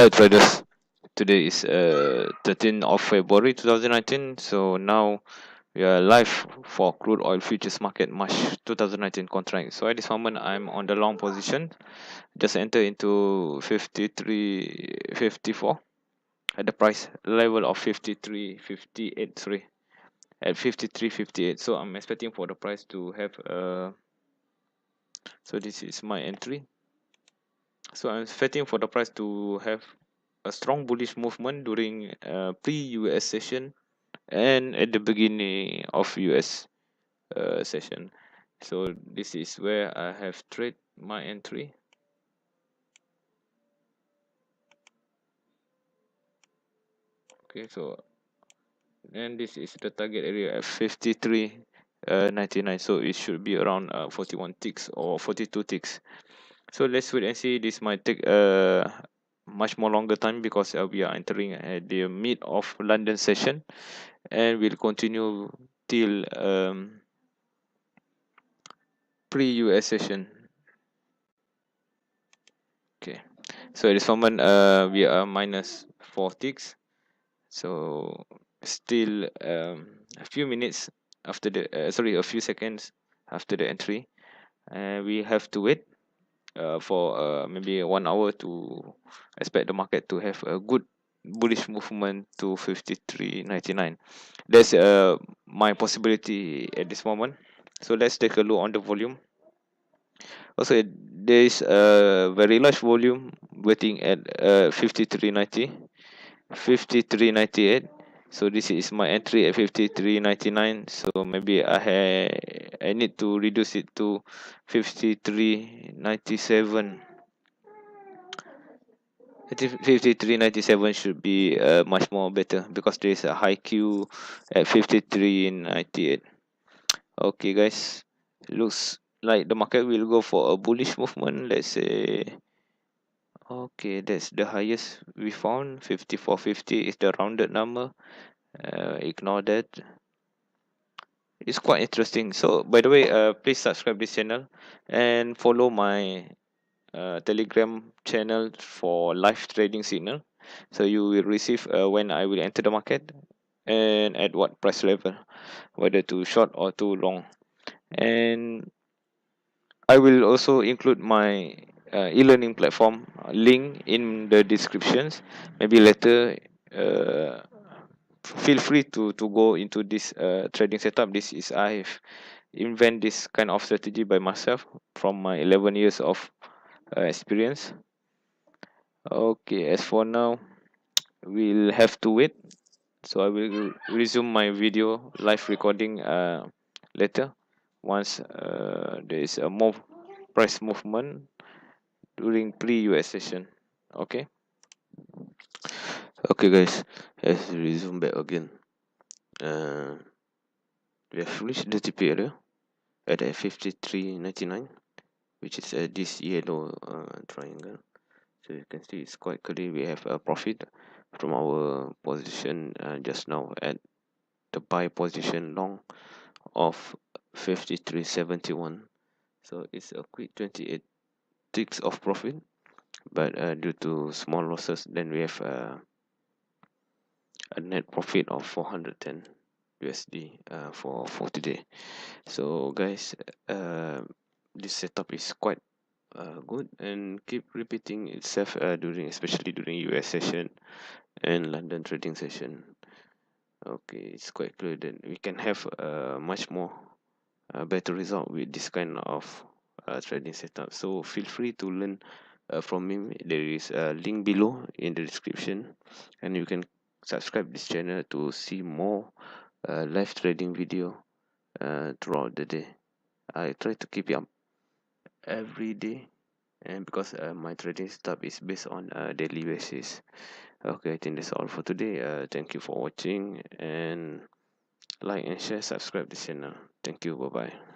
Hi traders, today is 13th of February 2019. So now we are live for crude oil futures market March 2019 contract. So at this moment I'm on the long position, just enter into 53.54 at the price level of 53.58. Sorry, at 53.58. So I'm expecting for the price to have so this is my entry. So I'm expecting for the price to have a strong bullish movement during pre-US session and at the beginning of US session. So this is where I have trade my entry. Okay, so and this is the target area at 53.99. So it should be around 41 ticks or 42 ticks. So let's wait and see. This might take much more longer time because we are entering at the mid of London session and will continue till pre-US session. Okay, so at this moment we are minus 4 ticks, so still a few minutes after the a few seconds after the entry, and we have to wait for maybe 1 hour to expect the market to have a good bullish movement to 53.99. That's my possibility at this moment. So let's take a look on the volume. Also, there is a very large volume waiting at 53.90, 53.98. So this is my entry at 53.99. So maybe I need to reduce it to 53.97. 53.97 should be much more better because there is a high queue at 53.98. Okay, guys, looks like the market will go for a bullish movement. Let's say, okay, that's the highest we found. 54.50 is the rounded number. Ignore that. It's quite interesting. So by the way, please subscribe this channel and follow my Telegram channel for live trading signal. So you will receive when I will enter the market and at what price level, whether too short or too long. And I will also include my e-learning platform link in the descriptions. Maybe later, uh, feel free to go into this trading setup. This is I've invent this kind of strategy by myself from my 11 years of experience. Okay, as for now, we'll have to wait. So I will resume my video live recording later once there is a more price movement during pre-US session. Okay. Okay, guys, let's resume back again. Uh, we have reached the TP area at 53.99, which is this yellow triangle. So you can see it's quite clear. We have a profit from our position just now at the buy position long of 53.71. So it's a quick 28 ticks of profit, but due to small losses, then we have a net profit of 410 USD for today. So guys, this setup is quite good and keep repeating itself especially during US session and London trading session. Okay, it's quite clear that we can have much more better result with this kind of trading setup. So feel free to learn from me. There is a link below in the description, and you can subscribe this channel to see more live trading video throughout the day. I try to keep it up every day, and because my trading setup is based on a daily basis. Okay, I think that's all for today. Thank you for watching, and like and share, subscribe this channel. Thank you. Bye bye.